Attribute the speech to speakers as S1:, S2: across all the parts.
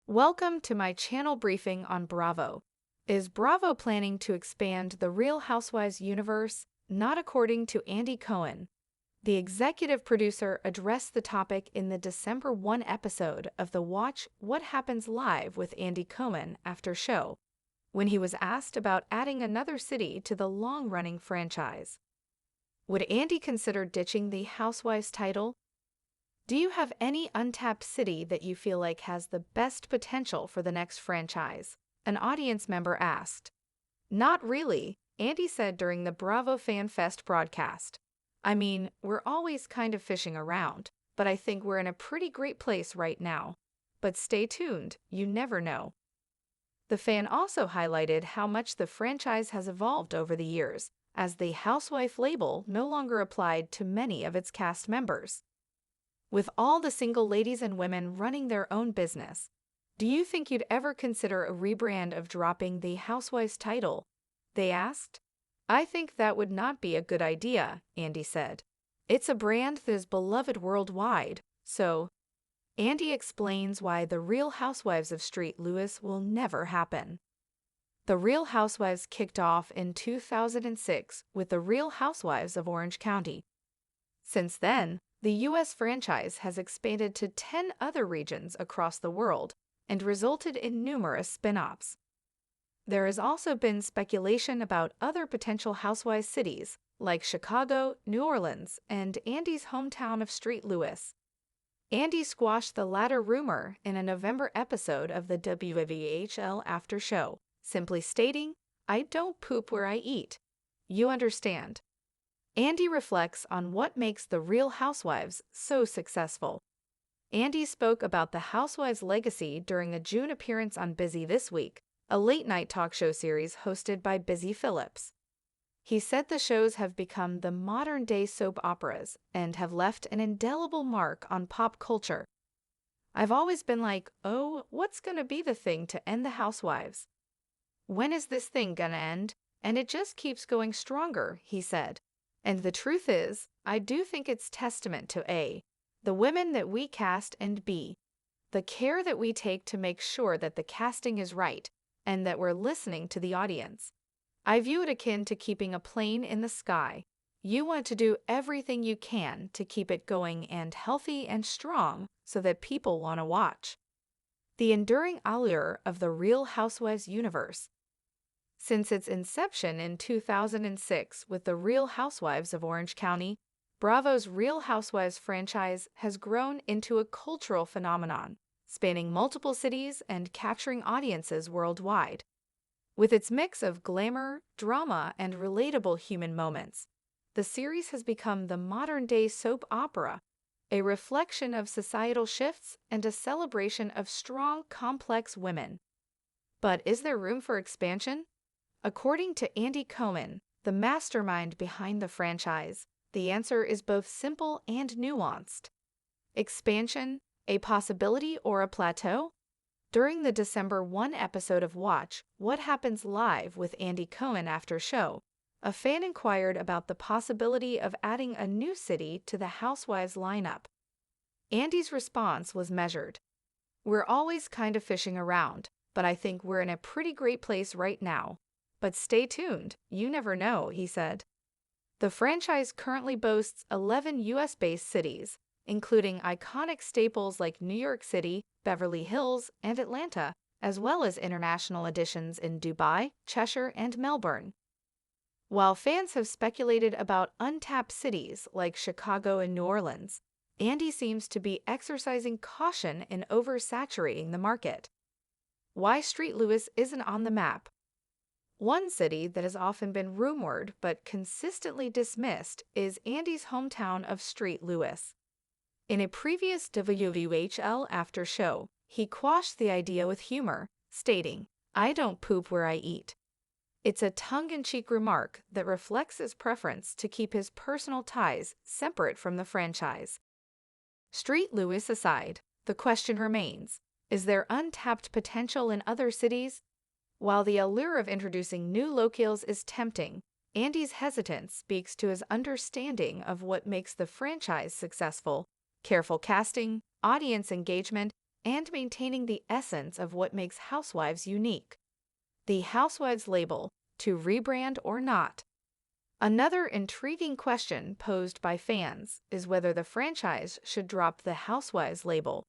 S1: Welcome to my channel briefing on Bravo. Is Bravo planning to expand the Real Housewives universe? Not according to Andy Cohen. The executive producer addressed the topic in the December 1 episode of the Watch What Happens Live with Andy Cohen after show, when he was asked about adding another city to the long-running franchise. Would Andy consider ditching the Housewives title? Do you have any untapped city that you feel like has the best potential for the next franchise? An audience member asked. Not really, Andy said during the Bravo Fan Fest broadcast. I mean, we're always kind of fishing around, but I think we're in a pretty great place right now. But stay tuned, you never know. The fan also highlighted how much the franchise has evolved over the years, as the housewife label no longer applied to many of its cast members. With all the single ladies and women running their own business, do you think you'd ever consider a rebrand of dropping the Housewives title? They asked. I think that would not be a good idea, Andy said. It's a brand that is beloved worldwide, so Andy explains why the Real Housewives of St. Louis will never happen. The Real Housewives kicked off in 2006 with the Real Housewives of Orange County. Since then, the U.S. franchise has expanded to 10 other regions across the world and resulted in numerous spin-offs. There has also been speculation about other potential Housewives cities like Chicago, New Orleans, and Andy's hometown of St. Louis. Andy squashed the latter rumor in a November episode of the bravotv after show, simply stating, "I don't poop where I eat. You understand." Andy reflects on what makes the Real Housewives so successful. Andy spoke about the Housewives' legacy during a June appearance on Busy This Week, a late-night talk show series hosted by Busy Phillips. He said the shows have become the modern-day soap operas and have left an indelible mark on pop culture. I've always been like, oh, what's gonna be the thing to end the Housewives? When is this thing gonna end? And it just keeps going stronger, he said. And the truth is, I do think it's testament to A, the women that we cast, and B, the care that we take to make sure that the casting is right and that we're listening to the audience. I view it akin to keeping a plane in the sky. You want to do everything you can to keep it going and healthy and strong so that people want to watch. The enduring allure of the Real Housewives universe. Since its inception in 2006 with the Real Housewives of Orange County, Bravo's Real Housewives franchise has grown into a cultural phenomenon, spanning multiple cities and capturing audiences worldwide. With its mix of glamour, drama, and relatable human moments, the series has become the modern-day soap opera, a reflection of societal shifts and a celebration of strong, complex women. But is there room for expansion? According to Andy Cohen, the mastermind behind the franchise, the answer is both simple and nuanced. Expansion, a possibility or a plateau? During the December 1 episode of Watch What Happens Live with Andy Cohen after show, a fan inquired about the possibility of adding a new city to the Housewives lineup. Andy's response was measured. We're always kind of fishing around, but I think we're in a pretty great place right now. But stay tuned, you never know, he said. The franchise currently boasts 11 U.S.-based cities, including iconic staples like New York City, Beverly Hills, and Atlanta, as well as international additions in Dubai, Cheshire, and Melbourne. While fans have speculated about untapped cities like Chicago and New Orleans, Andy seems to be exercising caution in oversaturating the market. Why St. Louis isn't on the map? One city that has often been rumored but consistently dismissed is Andy's hometown of St. Louis. In a previous WWHL after show, he quashed the idea with humor, stating, "I don't poop where I eat." It's a tongue-in-cheek remark that reflects his preference to keep his personal ties separate from the franchise. St. Louis aside, the question remains, is there untapped potential in other cities? While the allure of introducing new locales is tempting, Andy's hesitance speaks to his understanding of what makes the franchise successful: careful casting, audience engagement, and maintaining the essence of what makes Housewives unique. The Housewives label, to rebrand or not. Another intriguing question posed by fans is whether the franchise should drop the Housewives label.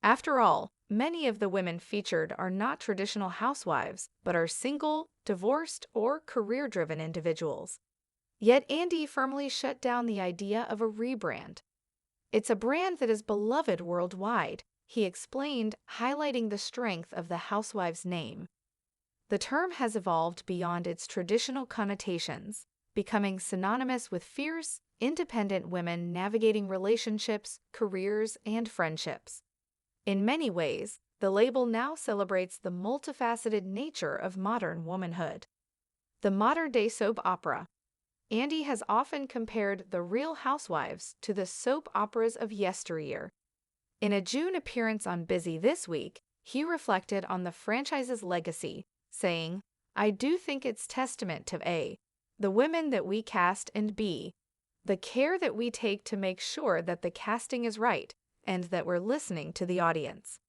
S1: After all, many of the women featured are not traditional housewives, but are single, divorced, or career-driven individuals. Yet Andy firmly shut down the idea of a rebrand. It's a brand that is beloved worldwide, he explained, highlighting the strength of the Housewives name. The term has evolved beyond its traditional connotations, becoming synonymous with fierce, independent women navigating relationships, careers, and friendships. In many ways, the label now celebrates the multifaceted nature of modern womanhood. The modern-day soap opera. Andy has often compared The Real Housewives to the soap operas of yesteryear. In a June appearance on Busy This Week, he reflected on the franchise's legacy, saying, "I do think it's testament to A, the women that we cast, and B, the care that we take to make sure that the casting is right and that we're listening to the audience.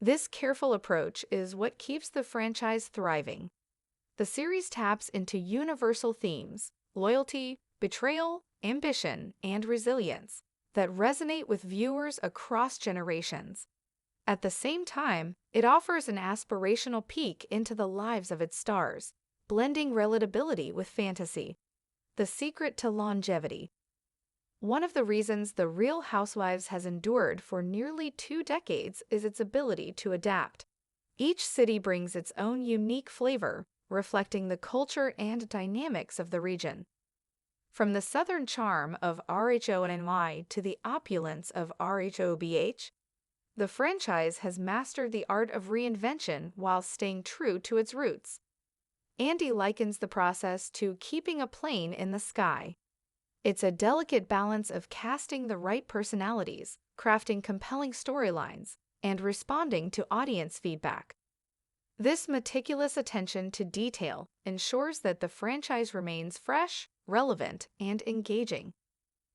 S1: This careful approach is what keeps the franchise thriving." The series taps into universal themes, loyalty, betrayal, ambition, and resilience, that resonate with viewers across generations. At the same time, it offers an aspirational peek into the lives of its stars, blending relatability with fantasy. The secret to longevity. One of the reasons The Real Housewives has endured for nearly 2 decades is its ability to adapt. Each city brings its own unique flavor, reflecting the culture and dynamics of the region. From the southern charm of RHONY to the opulence of RHOBH, the franchise has mastered the art of reinvention while staying true to its roots. Andy likens the process to keeping a plane in the sky. It's a delicate balance of casting the right personalities, crafting compelling storylines, and responding to audience feedback. This meticulous attention to detail ensures that the franchise remains fresh, relevant, and engaging.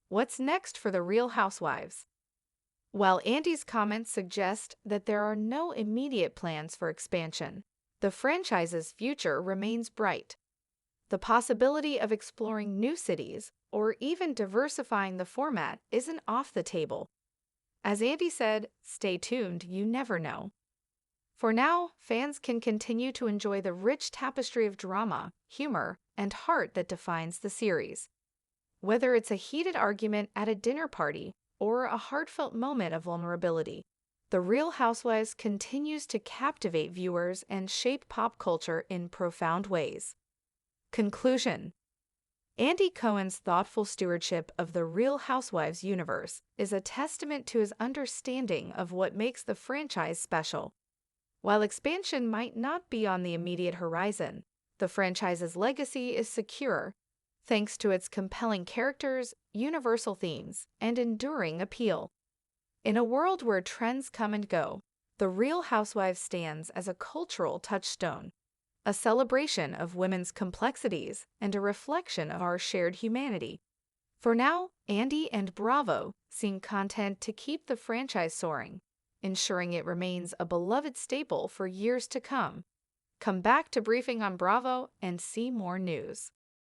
S1: What's next for The Real Housewives? While Andy's comments suggest that there are no immediate plans for expansion, the franchise's future remains bright. The possibility of exploring new cities or even diversifying the format isn't off the table. As Andy said, "Stay tuned, you never know." For now, fans can continue to enjoy the rich tapestry of drama, humor, and heart that defines the series. Whether it's a heated argument at a dinner party or a heartfelt moment of vulnerability, The Real Housewives continues to captivate viewers and shape pop culture in profound ways. Conclusion. Andy Cohen's thoughtful stewardship of the Real Housewives universe is a testament to his understanding of what makes the franchise special. While expansion might not be on the immediate horizon, the franchise's legacy is secure, thanks to its compelling characters, universal themes, and enduring appeal. In a world where trends come and go, The Real Housewives stands as a cultural touchstone, a celebration of women's complexities and a reflection of our shared humanity. For now, Andy and Bravo seek content to keep the franchise soaring, ensuring it remains a beloved staple for years to come. Come back to Briefing on Bravo and see more news.